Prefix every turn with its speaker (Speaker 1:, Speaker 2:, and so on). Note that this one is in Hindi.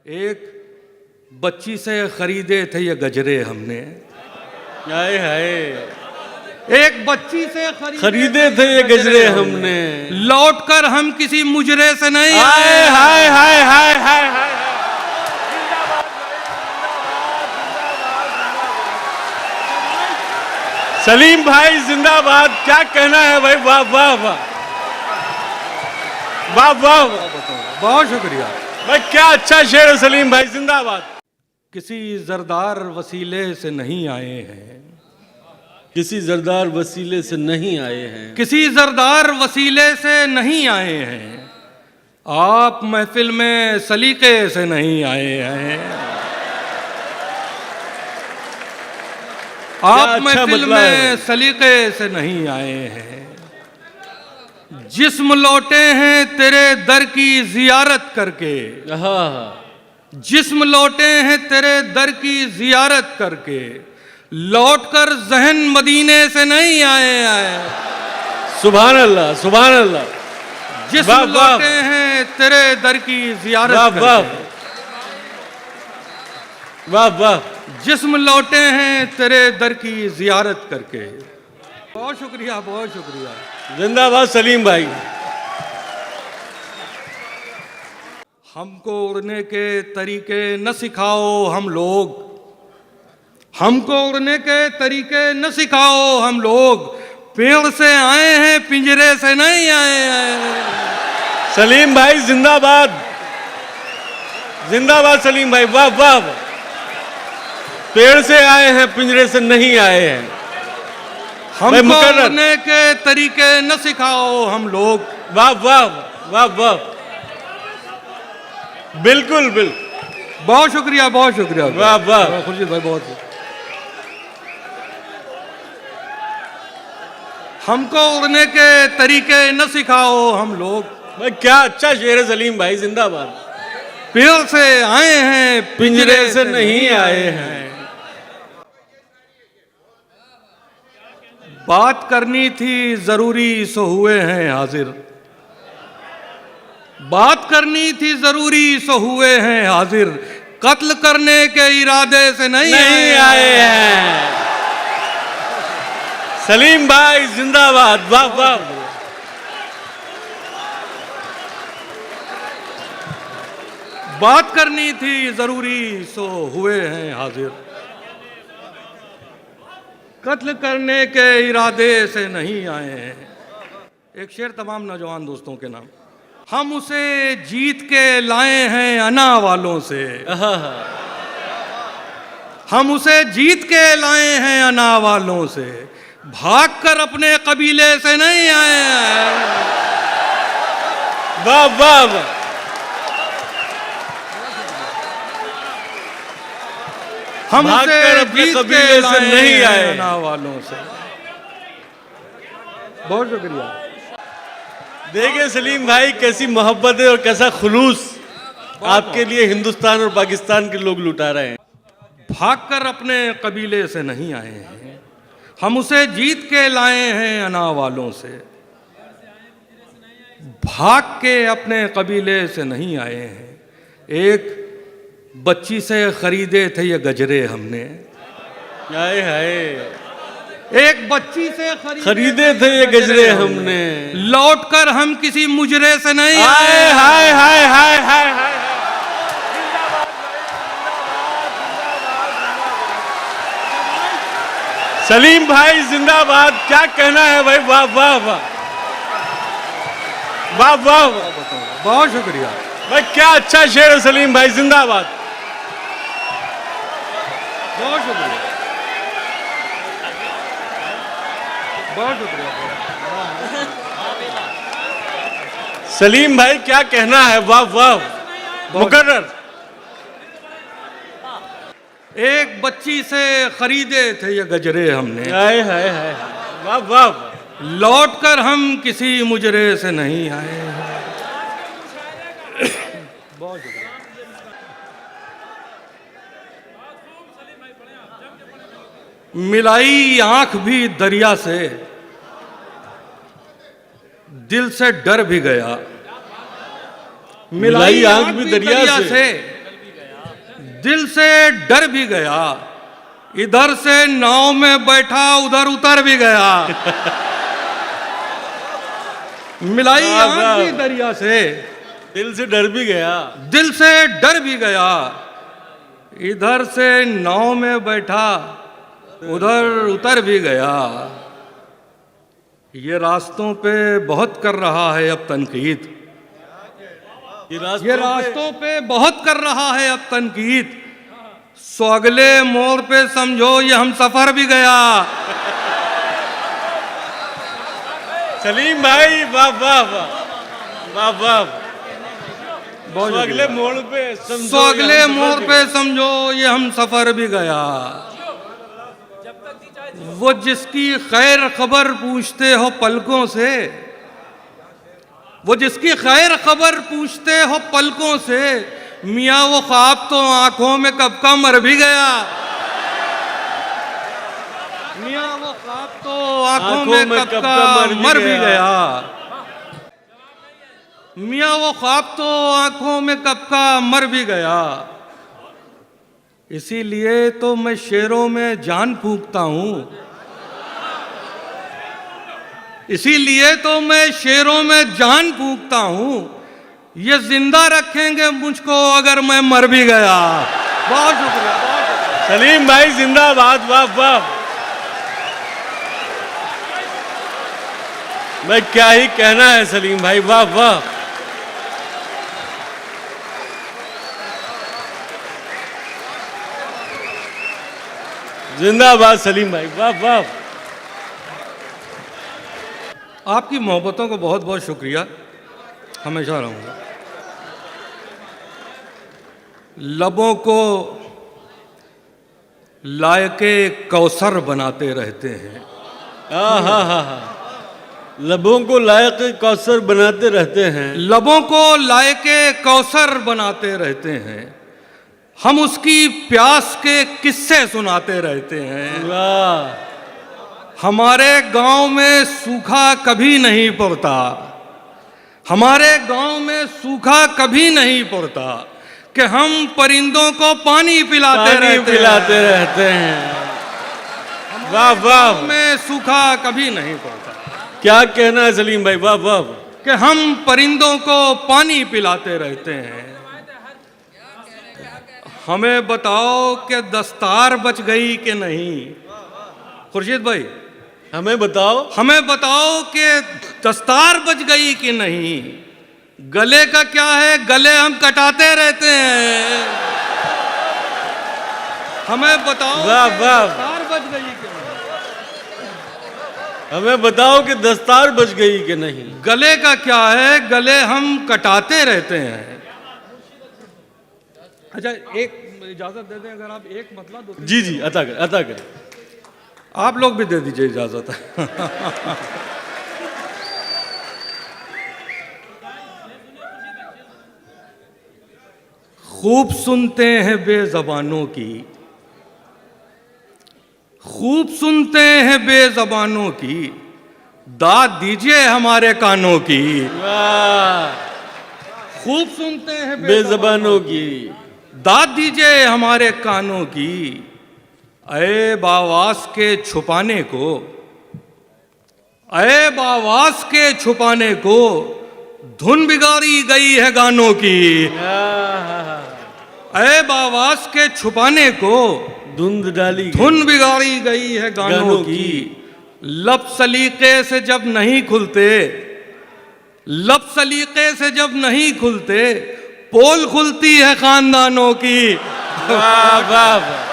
Speaker 1: एक बच्ची से खरीदे थे ये गजरे हमने।
Speaker 2: हाय हाय,
Speaker 1: एक बच्ची से
Speaker 2: खरीदे थे ये गजरे हमने,
Speaker 1: लौट कर हम किसी मुजरे से नहीं
Speaker 2: हाय हाय हाय हाय हाय हाय। सलीम भाई जिंदाबाद। क्या कहना है भाई, वाह वाह वाह वाह वाह।
Speaker 1: बहुत शुक्रिया
Speaker 2: भाई, क्या अच्छा शेर है सलीम भाई, जिंदाबाद।
Speaker 1: किसी जरदार वसीले से नहीं आए हैं,
Speaker 2: किसी जरदार वसीले से नहीं आए हैं,
Speaker 1: किसी जरदार वसीले से नहीं आए हैं, आप महफिल में सलीके से नहीं आए हैं, आप महफिल में सलीके से नहीं आए हैं। जिस्म लौटे हैं तेरे दर की जियारत करके, जिस्म लौटे हैं तेरे दर की जियारत करके, लौटकर जहन मदीने से नहीं आए।
Speaker 2: सुभान अल्लाह सुभान अल्लाह।
Speaker 1: जिस्म लौटे हैं तेरे दर की जियारत करके,
Speaker 2: वाह वाह।
Speaker 1: जिस्म लौटे हैं तेरे दर की जियारत करके। बहुत शुक्रिया बहुत शुक्रिया।
Speaker 2: जिंदाबाद सलीम भाई।
Speaker 1: हमको उड़ने के तरीके न सिखाओ हम लोग, हमको उड़ने के तरीके न सिखाओ हम लोग, पेड़ से आए हैं पिंजरे से नहीं आए।
Speaker 2: सलीम भाई जिंदाबाद, जिंदाबाद सलीम भाई, वाह वाह। पेड़ से आए हैं पिंजरे से नहीं आए हैं।
Speaker 1: हमको उड़ने के तरीके न सिखाओ हम लोग,
Speaker 2: वाह वाह वाह वाह। बिल्कुल बिल्कुल।
Speaker 1: बहुत शुक्रिया बहुत शुक्रिया।
Speaker 2: वाह वाह
Speaker 1: खुर्शीद भाई बहुत। हमको उड़ने के तरीके न सिखाओ हम लोग।
Speaker 2: भाई क्या अच्छा शेर है सलीम भाई, जिंदाबाद।
Speaker 1: पेड़ से आए हैं
Speaker 2: पिंजरे से नहीं आए हैं।
Speaker 1: बात करनी थी जरूरी सो हुए हैं हाजिर, बात करनी थी जरूरी सो हुए हैं हाजिर, कत्ल करने के इरादे से नहीं
Speaker 2: आए हैं। सलीम भाई जिंदाबाद, वाह वाह।
Speaker 1: बात करनी थी जरूरी सो हुए हैं हाजिर, कत्ल करने के इरादे से नहीं आए हैं। एक शेर तमाम नौजवान दोस्तों के नाम। हम उसे जीत के लाए हैं अना वालों से, हम उसे जीत के लाए हैं अना वालों से, भागकर अपने कबीले से नहीं आए हैं।
Speaker 2: वाह वाह वाह।
Speaker 1: हम उसे जीत के
Speaker 2: से नहीं आए
Speaker 1: अना वालों से। बहुत शुक्रिया।
Speaker 2: देखिए सलीम भाई, कैसी मोहब्बत है और कैसा खुलूस आपके लिए हिंदुस्तान और पाकिस्तान के लोग लुटा रहे हैं।
Speaker 1: भागकर अपने कबीले से नहीं आए हैं, हम उसे जीत के लाए हैं अना वालों से, भाग के अपने कबीले से नहीं आए हैं। एक बच्ची से खरीदे थे ये गजरे हमने।
Speaker 2: हाय हाय,
Speaker 1: एक बच्ची से
Speaker 2: खरीदे थे ये गजरे हमने,
Speaker 1: लौटकर हम किसी मुजरे से नहीं
Speaker 2: आए। हाय हाय हाय हाय हाय। सलीम भाई जिंदाबाद। क्या कहना है भाई, वाह वाह वाह वाह वाह।
Speaker 1: बहुत शुक्रिया
Speaker 2: भाई, क्या अच्छा शेर है सलीम भाई, जिंदाबाद।
Speaker 1: बहुत शुक्रिया बहुत शुक्रिया।
Speaker 2: सलीम भाई क्या कहना है, वाह वाह। मुकर्रर।
Speaker 1: एक बच्ची से खरीदे थे ये गजरे हमने।
Speaker 2: हाय हाय हाय, वाह वाह।
Speaker 1: लौटकर हम किसी मुजरे से नहीं आए हैं। बहुत शुक्रिया। मिलाई आंख भी दरिया से, दिल से डर भी गया।
Speaker 2: मिलाई आंख भी दरिया से,
Speaker 1: दिल से डर भी गया, इधर से नाव में बैठा उधर उतर भी गया। मिलाई
Speaker 2: वाह,
Speaker 1: आंख
Speaker 2: वाह।
Speaker 1: भी दरिया से,
Speaker 2: दिल से डर भी गया।
Speaker 1: दिल से डर भी गया, इधर से नाव में बैठा उधर उतर भी गया। ये रास्तों पे बहुत कर रहा है अब तनकीद,
Speaker 2: ये
Speaker 1: ये रास्तों पे बहुत कर रहा है अब तनकीद। सो अगले मोड़ पे समझो ये हम सफर भी गया।
Speaker 2: सलीम भाई वाह वाह वाह वाह वाह।
Speaker 1: बहुत
Speaker 2: तो अगले मोड़ पे समझो
Speaker 1: सो अगले
Speaker 2: ये हम
Speaker 1: मोड़
Speaker 2: सफर
Speaker 1: पे समझो ये हम सफर भी गया। वो जिसकी खैर खबर पूछते हो पलकों से, वो जिसकी खैर खबर पूछते हो पलकों से, मियाँ वो ख्वाब तो आंखों में कब का मर भी गया। मियाँ वो ख्वाब तो आंखों में कब का मर भी गया। मियाँ वो ख्वाब तो आंखों में कब का मर भी गया। इसीलिए तो मैं शेरों में जान फूंकता हूँ, इसीलिए तो मैं शेरों में जान फूंकता हूँ। ये जिंदा रखेंगे मुझको अगर मैं मर भी गया। बहुत शुक्रिया, बहुत शुक्रिया।
Speaker 2: सलीम भाई जिंदाबाद वाह वाह। मैं क्या ही कहना है सलीम भाई वाह वाह। जिंदाबाद सलीम भाई वाह वाह।
Speaker 1: आपकी मोहब्बतों को बहुत बहुत शुक्रिया, हमेशा रहूंगा। लबों को लायके कौसर बनाते रहते हैं।
Speaker 2: हाँ, लबों को लायक कौसर बनाते रहते हैं।
Speaker 1: लबों को लायके कौसर बनाते रहते हैं। हम उसकी प्यास के किस्से सुनाते रहते हैं।
Speaker 2: वाह।
Speaker 1: हमारे गांव में सूखा कभी नहीं पड़ता, हमारे गांव में सूखा कभी नहीं पड़ता कि हम परिंदों को पानी पिलाते रहते हैं।
Speaker 2: वाह वाह।
Speaker 1: गांव में सूखा कभी नहीं पड़ता।
Speaker 2: क्या कहना है सलीम भाई वाह वाह।
Speaker 1: कि हम परिंदों को पानी पिलाते रहते हैं। हमें बताओ कि दस्तार बच गई कि नहीं। खुर्शीद भाई
Speaker 2: हमें बताओ
Speaker 1: कि दस्तार बच गई कि नहीं। गले का क्या है, गले हम कटाते रहते हैं। हमें बताओ
Speaker 2: वाह,
Speaker 1: कि
Speaker 2: वाह।
Speaker 1: दस्तार बच गई कि नहीं।
Speaker 2: हमें बताओ कि दस्तार बच गई कि नहीं।
Speaker 1: गले का क्या है, गले हम कटाते रहते हैं। अच्छा, एक इजाजत दे दें, अगर आप एक मतलब दो।
Speaker 2: जी जी अता कर।
Speaker 1: आप लोग भी दे दीजिए इजाजत। खूब सुनते हैं बेज़बानों की, खूब सुनते हैं बेज़बानों की, दाद दीजिए हमारे कानों की।
Speaker 2: वाह।
Speaker 1: खूब सुनते हैं
Speaker 2: बेज़बानों की,
Speaker 1: दाद दीजिए हमारे कानों की। ऐब आवाज़ के छुपाने को, ऐब आवाज़ के छुपाने को, धुन बिगाड़ी गई है गानों की। ऐब आवाज़ के छुपाने को,
Speaker 2: धुंध डाली गई।
Speaker 1: धुन बिगाड़ी गई है गानों की। लब सलीके से जब नहीं खुलते, लब सलीके से जब नहीं खुलते, पोल खुलती है खानदानों की।
Speaker 2: वाह वाह वाह।